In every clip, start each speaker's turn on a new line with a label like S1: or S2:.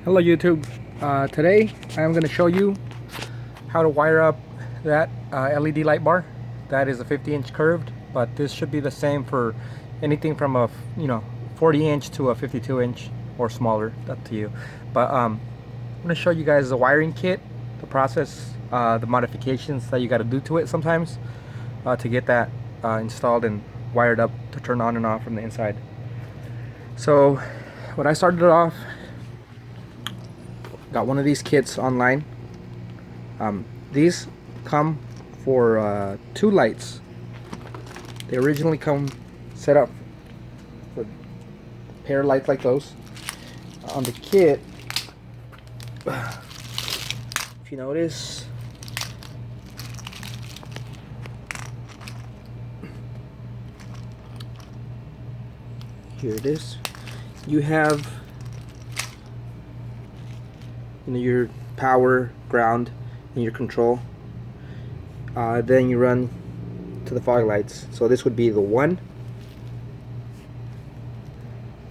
S1: Hello YouTube. Today I'm going to show you how to wire up that LED light bar. That is a 50-inch curved, but this should be the same for anything from a 40-inch to a 52-inch or smaller. Up to you. But I'm going to show you guys the wiring kit, the process, the modifications that you got to do to it sometimes to get that installed and wired up to turn on and off from the inside. So when I started off, got one of these kits online. These come for 2 lights. They originally come set up for a pair of lights like those. On the kit, if you notice, here it is. You have your power, ground, and your control. Then you run to the fog lights. So this would be the 1,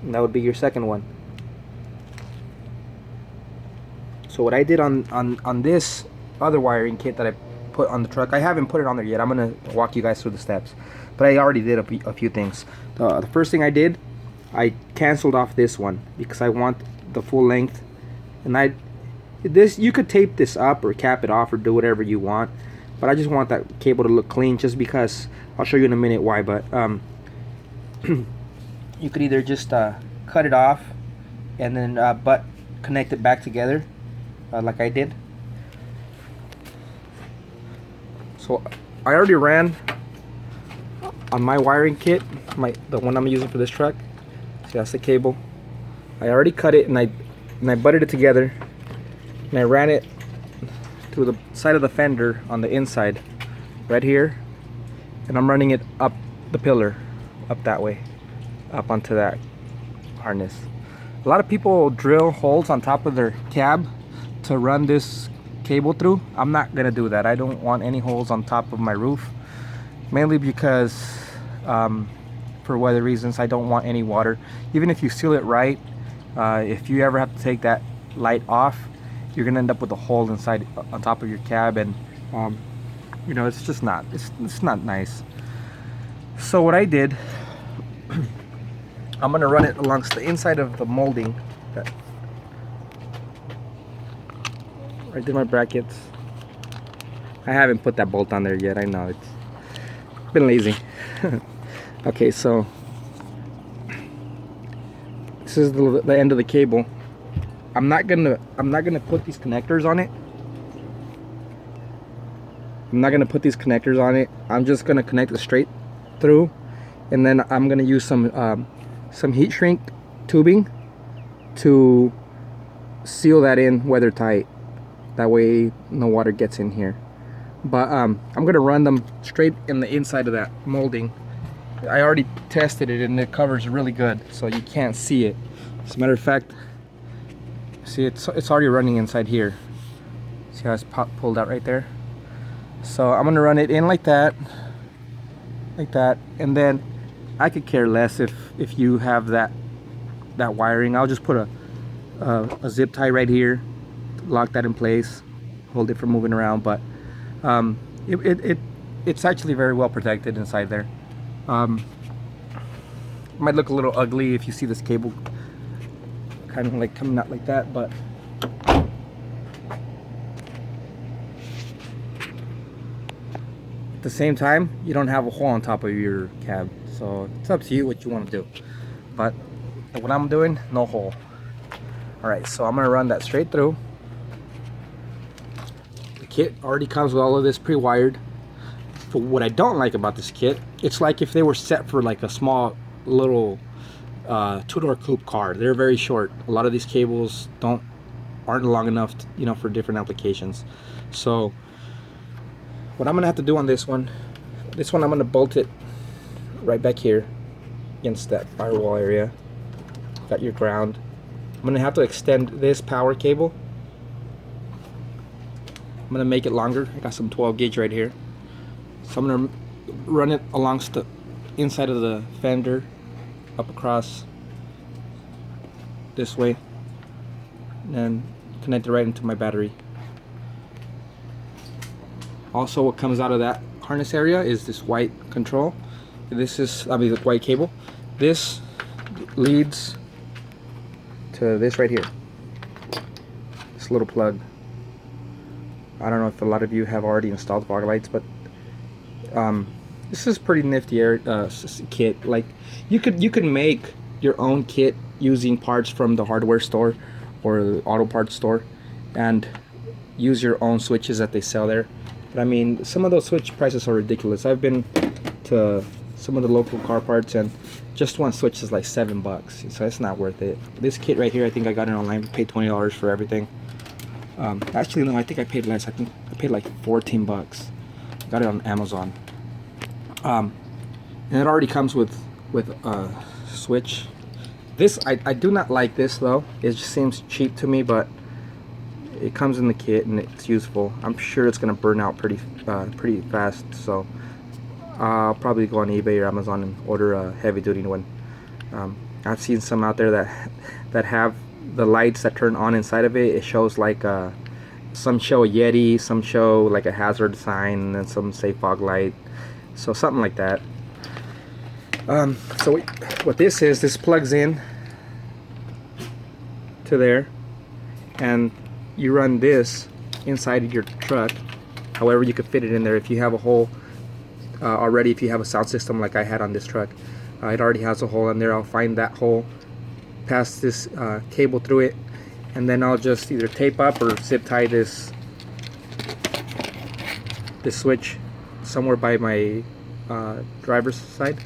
S1: and that would be your second one. So what I did on this other wiring kit that I put on the truck, I haven't put it on there yet. I'm gonna walk you guys through the steps, but I already did a few things. The first thing I did, I canceled off this one because I want the full length, and this, you could tape this up or cap it off or do whatever you want, but I just want that cable to look clean, just because I'll show you in a minute why. But you could either just cut it off and then but connect it back together like I did. So I already ran on my wiring kit, the one I'm using for this truck. See, that's the cable. I already cut it and I butted it together. And I ran it through the side of the fender on the inside, right here, and I'm running it up the pillar, up that way, up onto that harness. A lot of people drill holes on top of their cab to run this cable through. I'm not gonna do that. I don't want any holes on top of my roof, mainly because for weather reasons. I don't want any water. Even if you seal it right, if you ever have to take that light off, you're gonna end up with a hole inside on top of your cab, and it's just not nice. So what I did, I'm gonna run it alongst the inside of the molding. I did my brackets. I haven't put that bolt on there yet. I know, it's been lazy. Okay, so this is the end of the cable. I'm not gonna put these connectors on it. I'm just gonna connect it straight through, and then I'm gonna use some heat shrink tubing to seal that in weather tight. That way no water gets in here. But I'm gonna run them straight in the inside of that molding. I already tested it and it covers really good, so you can't see it. As a matter of fact, see, it's already running inside here. See how it's pulled out right there? So I'm gonna run it in like that, and then I could care less if you have that wiring. I'll just put a zip tie right here, lock that in place, hold it from moving around. But it's actually very well protected inside there. It might look a little ugly if you see this cable kind of like coming out like that, but at the same time, you don't have a hole on top of your cab, so it's up to you what you want to do. But what I'm doing, no hole. Alright, so I'm gonna run that straight through. The kit already comes with all of this pre-wired. But what I don't like about this kit, it's like if they were set for like a small little 2-door coupe car. They're very short. A lot of these cables aren't long enough to, for different applications. So what I'm gonna have to do on this one I'm gonna bolt it right back here against that firewall area. Got your ground. I'm gonna have to extend this power cable. I'm gonna make it longer. I got some 12 gauge right here. So I'm gonna run it alongst the inside of the fender, up across this way, and connect it right into my battery. Also, what comes out of that harness area is this white control. This is, I mean, the white cable. This leads to this right here. This little plug. I don't know if a lot of you have already installed fog lights, but this is pretty nifty kit. Like you could make your own kit using parts from the hardware store or the auto parts store, and use your own switches that they sell there. But I mean, some of those switch prices are ridiculous. I've been to some of the local car parts, and just one switch is like $7, so it's not worth it. This kit right here, I think I got it online. Paid $20 for everything. Actually, no, I think I paid less. I think I paid like $14. Got it on Amazon. And it already comes with a switch. This I do not like this though. It just seems cheap to me, but it comes in the kit and it's useful. I'm sure it's gonna burn out pretty fast, so I'll probably go on eBay or Amazon and order a heavy-duty one. I've seen some out there that have the lights that turn on inside of it. It shows like some show a Yeti, some show like a hazard sign, and some say fog light. So something like that. So what this is, this plugs in to there, and you run this inside of your truck. However you could fit it in there. If you have a hole already, if you have a sound system like I had on this truck, it already has a hole in there. I'll find that hole, pass this cable through it, and then I'll just either tape up or zip tie this switch somewhere by my driver's side,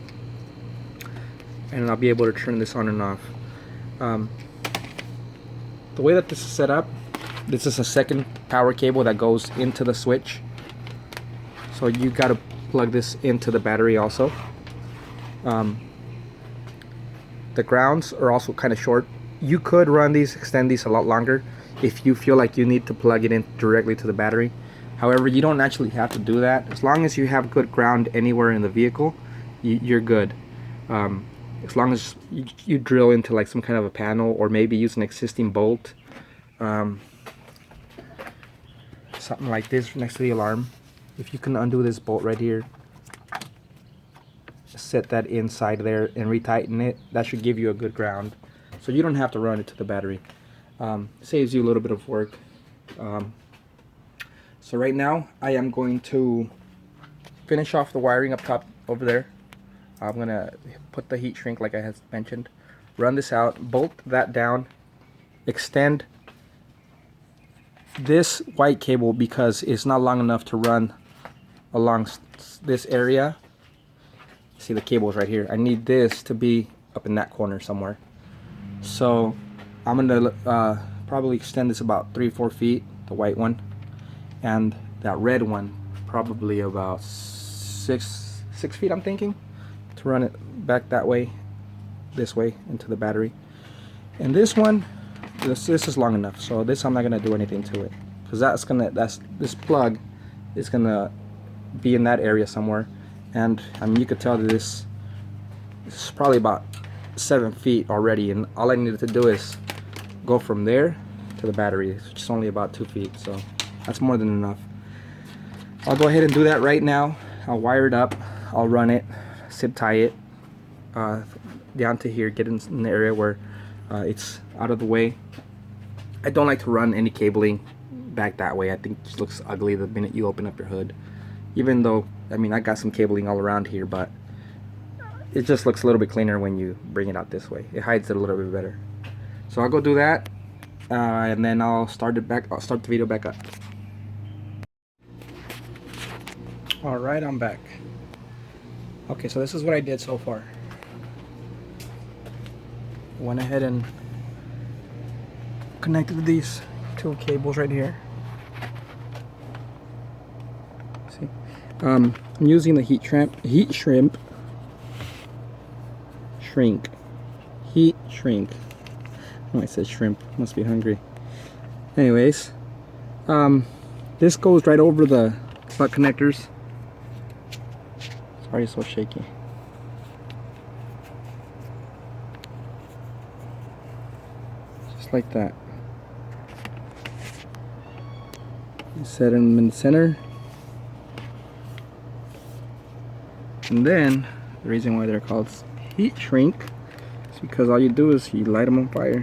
S1: and I'll be able to turn this on and off. The way that this is set up, this is a second power cable that goes into the switch, so you got to plug this into the battery also. The grounds are also kind of short. You could run these, extend these a lot longer if you feel like you need to plug it in directly to the battery. However, you don't actually have to do that. As long as you have good ground anywhere in the vehicle, you're good. As long as you drill into like some kind of a panel, or maybe use an existing bolt, something like this next to the alarm. If you can undo this bolt right here, set that inside there and retighten it, that should give you a good ground, so you don't have to run it to the battery. Saves you a little bit of work. So right now I am going to finish off the wiring up top over there. I'm gonna put the heat shrink like I had mentioned, run this out, bolt that down, extend this white cable because it's not long enough to run along this area. See, the cable's right here. I need this to be up in that corner somewhere. So I'm gonna probably extend this about 3-4 feet, the white one, and that red one probably about 6 feet, I'm thinking, to run it back that way, this way into the battery. And this one, this is long enough, so this I'm not gonna do anything to it, because this plug is gonna be in that area somewhere. And I mean, you could tell that this is probably about 7 feet already, and all I needed to do is go from there to the battery, which is only about 2 feet, so that's more than enough. I'll go ahead and do that right now. I'll wire it up, I'll run it, zip tie it down to here, get in the area where it's out of the way. I don't like to run any cabling back that way. I think it just looks ugly the minute you open up your hood. Even though, I mean, I got some cabling all around here, but it just looks a little bit cleaner when you bring it out this way. It hides it a little bit better. So I'll go do that, and then I'll start the video back up. All right, I'm back. Okay, so this is what I did so far. Went ahead and connected these two cables right here. See, I'm using the heat shrink. Oh, I said shrimp. Must be hungry. Anyways, this goes right over the butt connectors. Sorry, it's so shaky. Just like that. Set them in the center. And then the reason why they're called heat shrink is because all you do is you light them on fire.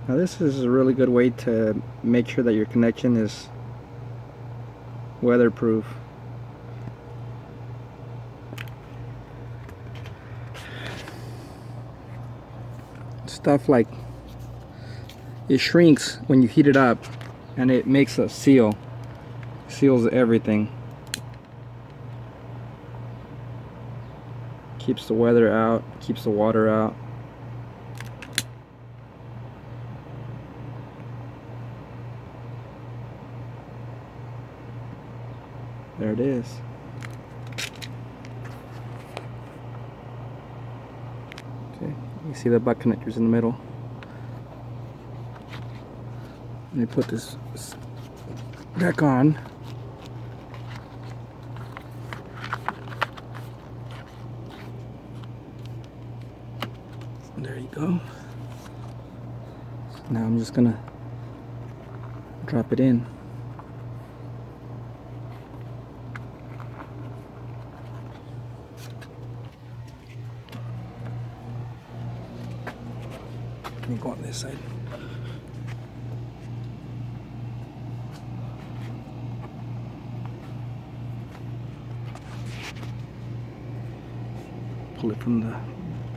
S1: Now this is a really good way to make sure that your connection is weatherproof. Stuff like it shrinks when you heat it up, and it makes a seal. Seals everything. Keeps the weather out, keeps the water out. There it is. Okay, you see the butt connectors in the middle. Let me put this back on. There you go. So now I'm just gonna drop it in. Let me go on this side. Pull it from the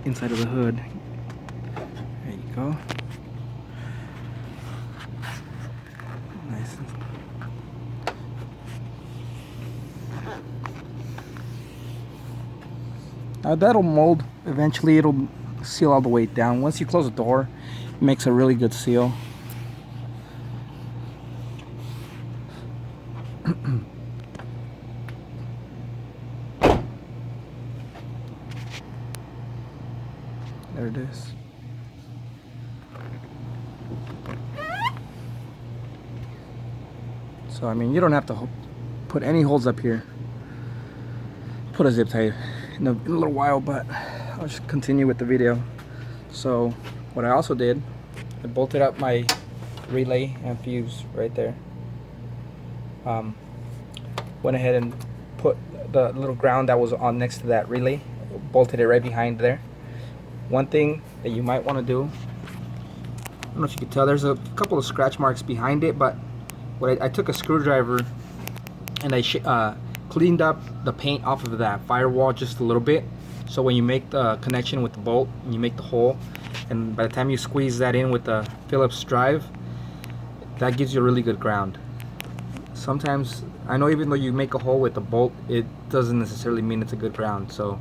S1: inside of the hood. There you go. Nice. That'll mold. Eventually it'll seal all the way down. Once you close the door, it makes a really good seal. There it is. So I mean, you don't have to put any holes up here. Put a zip tie in a little while, but I'll just continue with the video. So what I also did, I bolted up my relay and fuse right there. Went ahead and put the little ground that was on next to that relay, bolted it right behind there. One thing that you might want to do, I don't know if you can tell, there's a couple of scratch marks behind it, but what I took a screwdriver and I cleaned up the paint off of that firewall just a little bit, so when you make the connection with the bolt and you make the hole, and by the time you squeeze that in with the Phillips drive, that gives you a really good ground. Sometimes, I know even though you make a hole with the bolt, it doesn't necessarily mean it's a good ground. So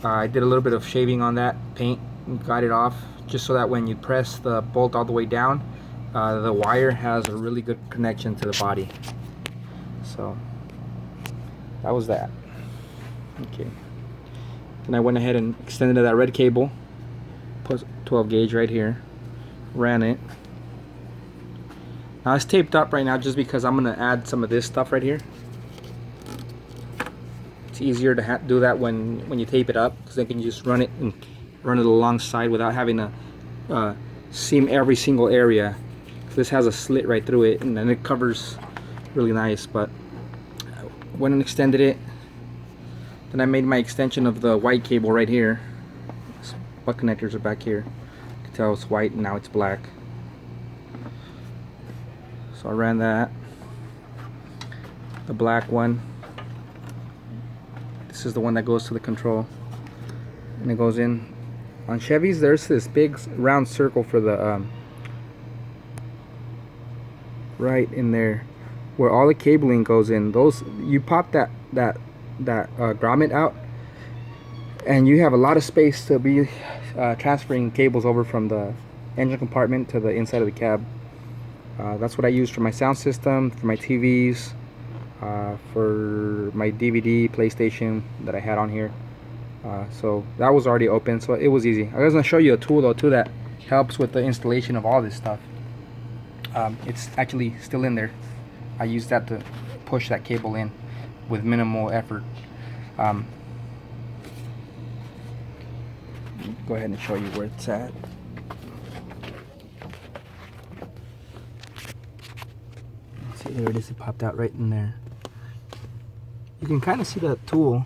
S1: I did a little bit of shaving on that paint and got it off, just so that when you press the bolt all the way down, the wire has a really good connection to the body. So that was that. Okay. Then I went ahead and extended that red cable, put 12 gauge right here, ran it. Now it's taped up right now just because I'm gonna add some of this stuff right here. It's easier to do that when you tape it up, because then you can just run it alongside without having to seam every single area. This has a slit right through it, and then it covers really nice. But I went and extended it. Then I made my extension of the white cable right here. Butt connectors are back here. You can tell it's white and now it's black. So I ran that. The black one. This is the one that goes to the control. And it goes in. On Chevys, there's this big round circle for the right in there where all the cabling goes in. Those, you pop that grommet out, and you have a lot of space to be transferring cables over from the engine compartment to the inside of the cab. That's what I use for my sound system, for my TVs, for my DVD, PlayStation that I had on here. So that was already open, so it was easy. I was going to show you a tool though too that helps with the installation of all this stuff. It's actually still in there. I used that to push that cable in with minimal effort. Go ahead and show you where it's at. See, there it is. It popped out right in there. You can kind of see that tool.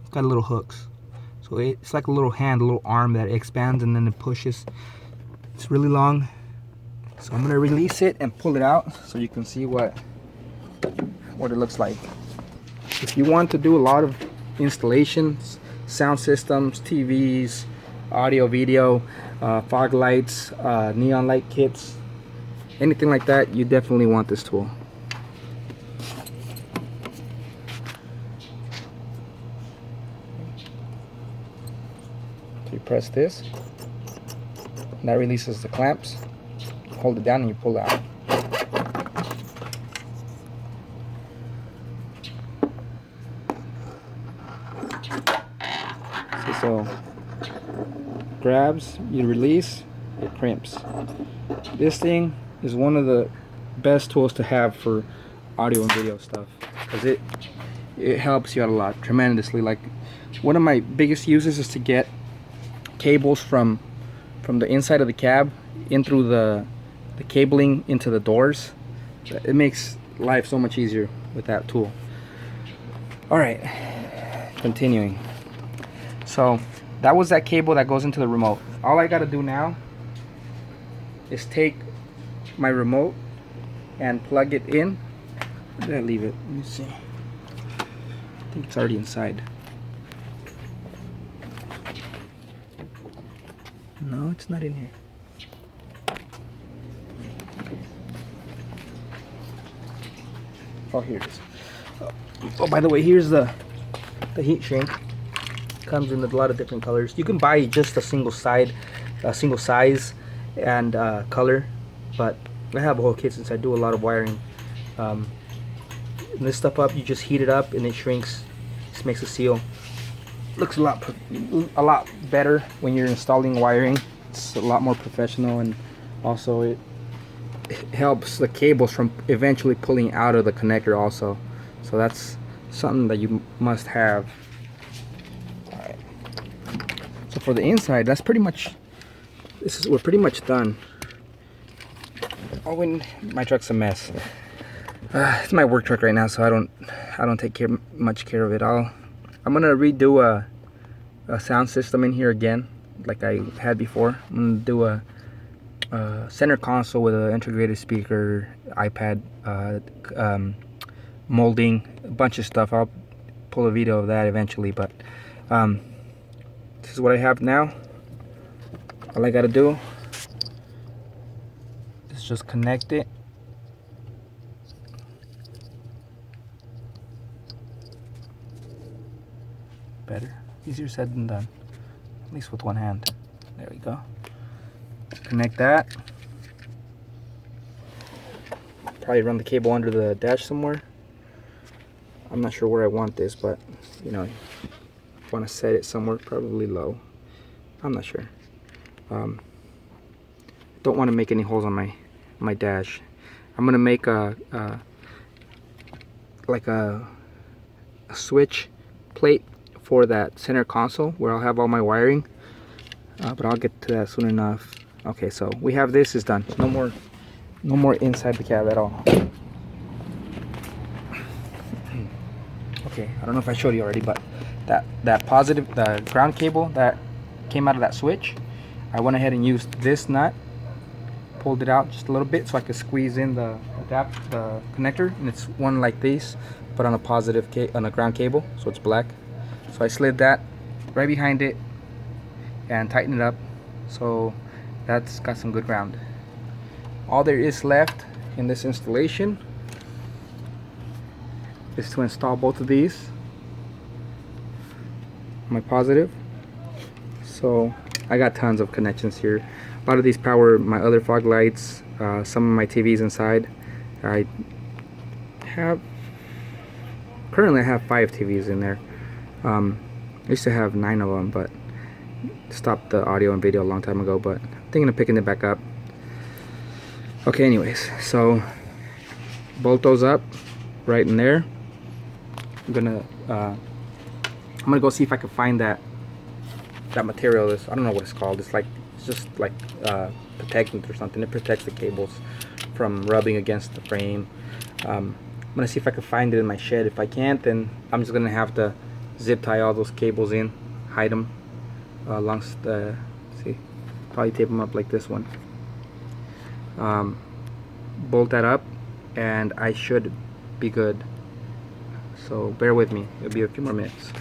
S1: It's got little hooks. So it's like a little hand, a little arm that expands and then it pushes. It's really long. So I'm gonna release it and pull it out so you can see what it looks like. If you want to do a lot of installations, sound systems, TVs, audio, video, fog lights, neon light kits, anything like that, you definitely want this tool. So you press this, and that releases the clamps. Hold it down and you pull it out. So grabs, you release, it crimps. This thing is one of the best tools to have for audio and video stuff because it helps you out a lot tremendously. Like one of my biggest uses is to get cables from the inside of the cab in through the cabling into the doors. It makes life so much easier with that tool. All right, continuing. So that was that cable that goes into the remote. All I gotta do now is take my remote and plug it in. Where did I leave it? Let me see. I think it's already inside. No, it's not in here. Oh, here it is. Oh, by the way, here's the heat shrink. Comes in a lot of different colors. You can buy just a single size and color, but I have a whole kit since I do a lot of wiring. This stuff up, you just heat it up and it shrinks. Just makes a seal. Looks a lot better when you're installing wiring. It's a lot more professional, and also it helps the cables from eventually pulling out of the connector also. So that's something that you must have. Alright. So for the inside, that's pretty much, we're pretty much done. Oh, when my truck's a mess. It's my work truck right now, so I don't take much care of it. I'm gonna redo a sound system in here again, like I had before. I'm gonna do a center console with an integrated speaker, iPad, molding, a bunch of stuff. I'll pull a video of that eventually, but this is what I have now. All I gotta do is just connect it. Better, easier said than done, at least with one hand. There we go. Connect that. Probably run the cable under the dash somewhere. I'm not sure where I want this, but you know, want to set it somewhere probably low. I'm not sure. Don't want to make any holes on my dash. I'm gonna make like a switch plate for that center console where I'll have all my wiring, but I'll get to that soon enough. Okay, so we have this is done. No more inside the cab at all. Okay, I don't know if I showed you already, but that positive, the ground cable that came out of that switch, I went ahead and used this nut, pulled it out just a little bit so I could squeeze in the connector, and it's one like this, but on a ground cable, so it's black. So I slid that right behind it and tightened it up, so that's got some good ground. All there is left in this installation is to install both of these, my positive. So I got tons of connections here. A lot of these power my other fog lights, some of my TVs inside. Currently I have 5 TVs in there. I used to have 9 of them, but stopped the audio and video a long time ago, but I'm thinking of picking it back up. Okay, anyways, so bolt those up right in there. I'm gonna go see if I can find that material. This, I don't know what it's called. It's just like protectant or something. It protects the cables from rubbing against the frame. I'm gonna see if I can find it in my shed. If I can't, then I'm just gonna have to zip tie all those cables in, hide them along the, see, probably tape them up like this one. Bolt that up and I should be good. So bear with me, it'll be a few more minutes.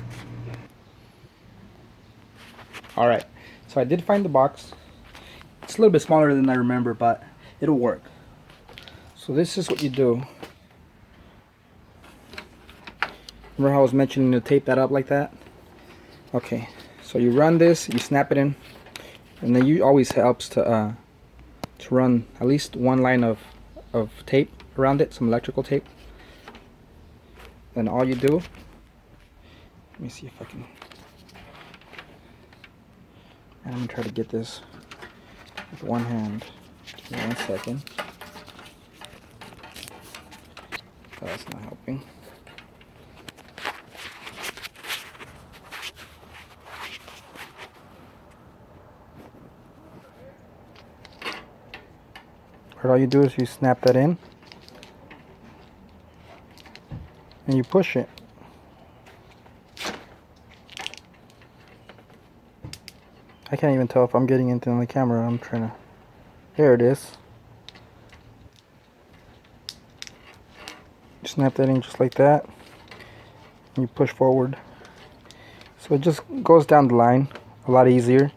S1: Alright, so I did find the box. It's a little bit smaller than I remember, but it'll work. So this is what you do. Remember how I was mentioning to tape that up like that? Okay, so you run this, you snap it in, and then you always helps to run at least one line of tape around it, some electrical tape. Then all you do, let me see if I can, I'm gonna try to get this with one hand. Give me 1 second. Oh, that's not helping. All you do is you snap that in and you push it. I can't even tell if I'm getting into the camera. I'm trying to, there it is. You snap that in just like that and you push forward. So it just goes down the line a lot easier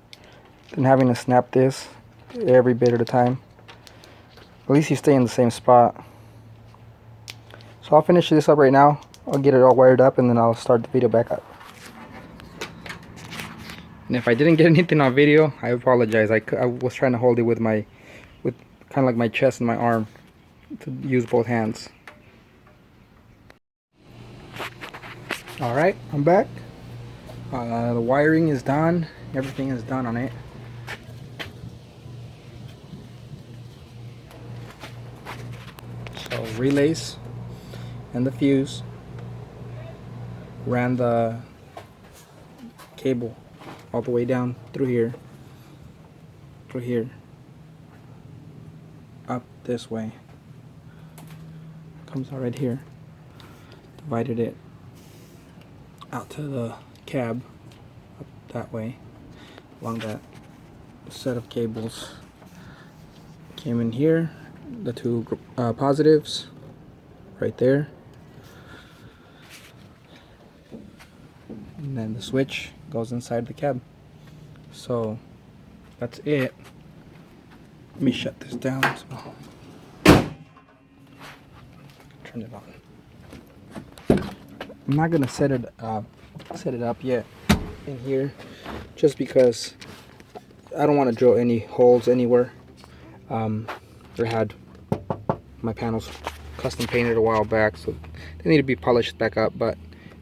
S1: than having to snap this every bit of the time. At least you stay in the same spot. So I'll finish this up right now. I'll get it all wired up and then I'll start the video back up. And if I didn't get anything on video, I apologize. I was trying to hold it with kind of like my chest and my arm to use both hands. Alright, I'm back. The wiring is done. Everything is done on it. So relays and the fuse, ran the cable all the way down through here, up this way, comes out right here, divided it out to the cab, up that way, along that set of cables, came in here, the two positives right there, and then the switch goes inside the cab. So that's it. Let me shut this down. Turn it on. I'm not gonna set it up yet in here, just because I don't want to drill any holes anywhere. I had my panels custom painted a while back, so they need to be polished back up, but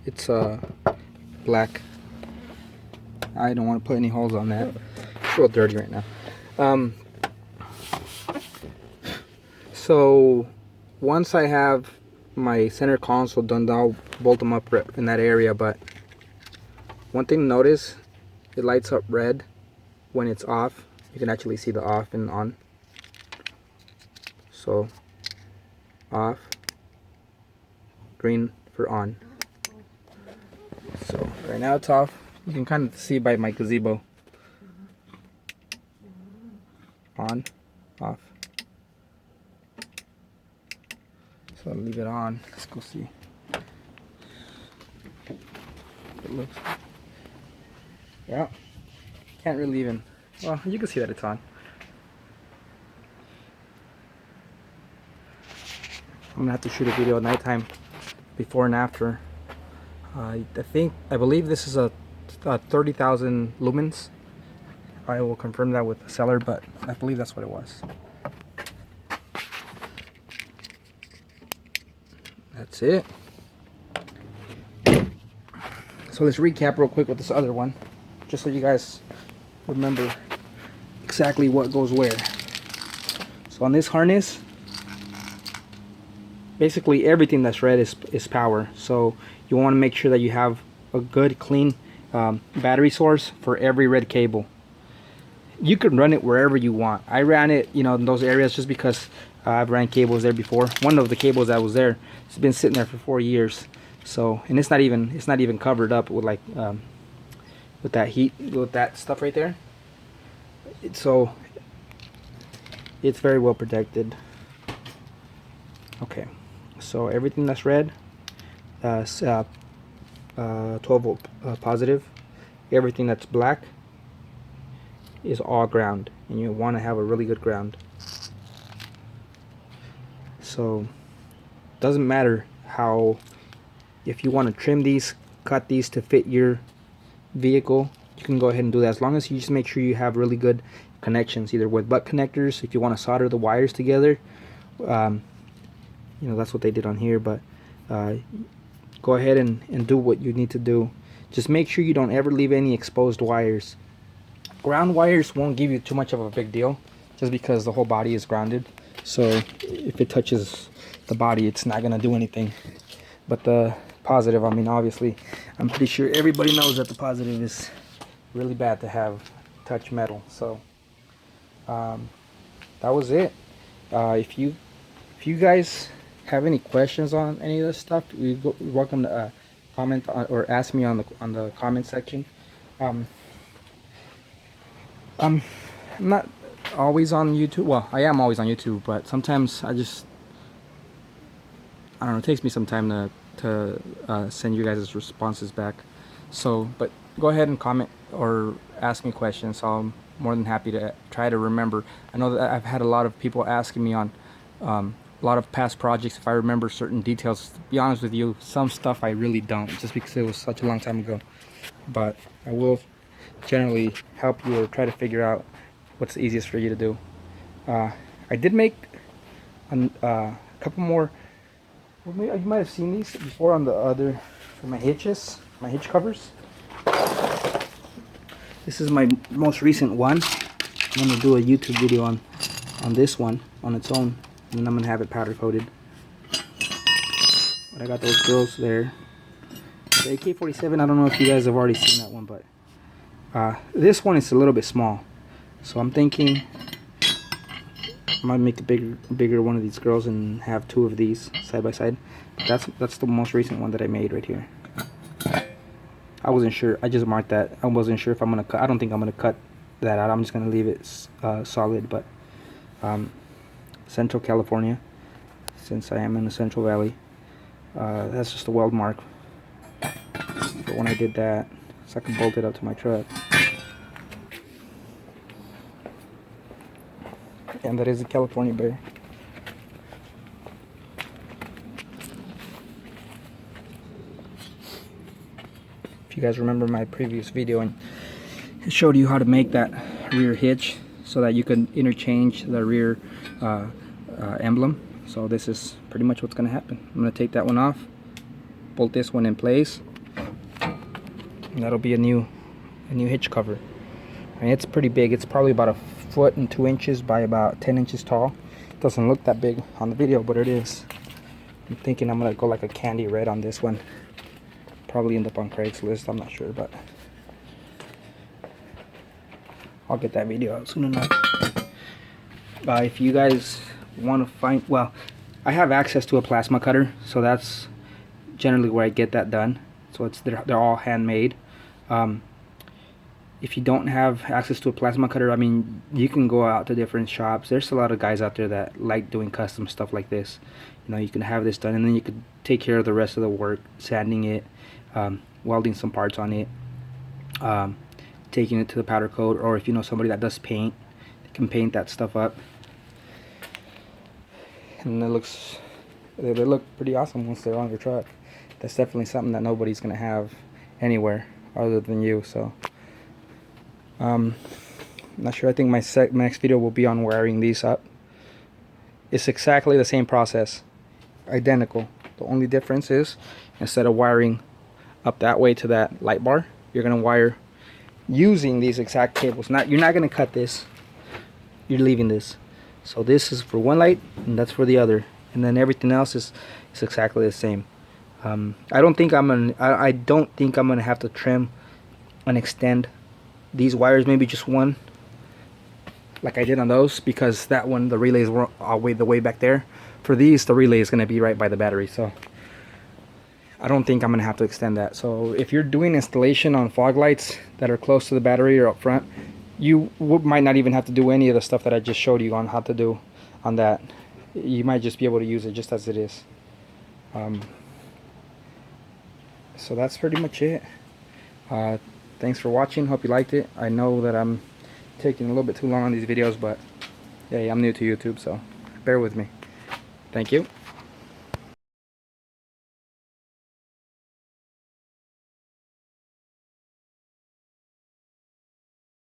S1: it's black. I don't want to put any holes on that. It's real dirty right now. So once I have my center console done, I'll bolt them up in that area. But one thing to notice, it lights up red when it's off. You can actually see the off and on. So off, green for on. So right now it's off. You can kind of see by my gazebo. On, off. So I'll leave it on. Let's go see. It looks. Yeah. Can't really even. Well, you can see that it's on. I'm gonna have to shoot a video at nighttime, before and after. I believe this is a 30,000 lumens. I will confirm that with the seller, but I believe that's what it was. That's it. So let's recap real quick with this other one, just so you guys remember exactly what goes where. So on this harness, basically everything that's red is power. So you want to make sure that you have a good clean battery source for every red cable. You can run it wherever you want. I ran it, you know, in those areas just because I've ran cables there before. One of the cables that was there, it's been sitting there for 4 years. So, and it's not even covered up with like with that heat, with that stuff right there. So it's very well protected. Okay, so everything that's red, 12 volt positive. Everything that's black is all ground, and you want to have a really good ground. So doesn't matter how, if you want to trim these, cut these to fit your vehicle, you can go ahead and do that, as long as you just make sure you have really good connections, either with butt connectors, if you want to solder the wires together. You know, that's what they did on here, but go ahead and do what you need to do. Just make sure you don't ever leave any exposed wires. Ground wires won't give you too much of a big deal, just because the whole body is grounded. So if it touches the body, it's not gonna do anything. But the positive, I mean, obviously, I'm pretty sure everybody knows that the positive is really bad to have touch metal. So that was it. If you guys have any questions on any of this stuff, you're welcome to comment or ask me on the comment section. I'm not always on YouTube. Well, I am always on YouTube, but sometimes I don't know, it takes me some time to send you guys responses back. So, but go ahead and comment or ask me questions. So I'm more than happy to try to remember. I know that I've had a lot of people asking me on a lot of past projects if I remember certain details. To be honest with you, some stuff I really don't, just because it was such a long time ago. But I will generally help you or try to figure out what's the easiest for you to do. I did make a couple more. Well, you might have seen these before on the other, for my hitches, my hitch covers. This is my most recent one. I'm gonna do a YouTube video on this one on its own, and then I'm gonna have it powder coated. But I got those girls there. The AK-47, I don't know if you guys have already seen that one, but this one is a little bit small, so I'm thinking I might make a bigger one of these girls and have 2 of these side by side. But that's the most recent one that I made right here. I wasn't sure. I just marked that. I wasn't sure if I'm gonna cut. I don't think I'm gonna cut that out. I'm just gonna leave it solid. But Central California, since I am in the Central Valley, that's just a weld mark. But when I did that, so I can bolt it up to my truck. And that is a California bear. If you guys remember my previous video, and it showed you how to make that rear hitch so that you can interchange the rear emblem. So this is pretty much what's going to happen. I'm going to take that one off, bolt this one in place, and that'll be a new hitch cover. I mean, it's pretty big. It's probably about 1 foot and 2 inches by about 10 inches tall. It doesn't look that big on the video, but it is. I'm thinking I'm gonna go like a candy red on this one. Probably end up on Craigslist, I'm not sure, but I'll get that video out soon enough. If you guys want to find, well, I have access to a plasma cutter, so that's generally where I get that done. So they're all handmade. If you don't have access to a plasma cutter, I mean, you can go out to different shops. There's a lot of guys out there that like doing custom stuff like this. You know, you can have this done, and then you could take care of the rest of the work, sanding it, welding some parts on it, taking it to the powder coat, or if you know somebody that does paint, they can paint that stuff up. And they look pretty awesome once they're on your truck. That's definitely something that nobody's gonna have anywhere other than you. So I'm not sure. I think my next video will be on wiring these up. It's exactly the same process, identical. The only difference is, instead of wiring up that way to that light bar, you're gonna wire using these exact cables. You're not going to cut this. You're leaving this. So this is for one light and that's for the other, and then everything else is exactly the same. I don't think I'm gonna have to trim and extend these wires, maybe just one like I did on those, because that one, the relays were all the way back there. For these, the relay is going to be right by the battery, so I don't think I'm going to have to extend that. So if you're doing installation on fog lights that are close to the battery or up front, you might not even have to do any of the stuff that I just showed you on how to do on that. You might just be able to use it just as it is. So that's pretty much it. Thanks for watching. Hope you liked it. I know that I'm taking a little bit too long on these videos, but hey, I'm new to YouTube, so bear with me. Thank you.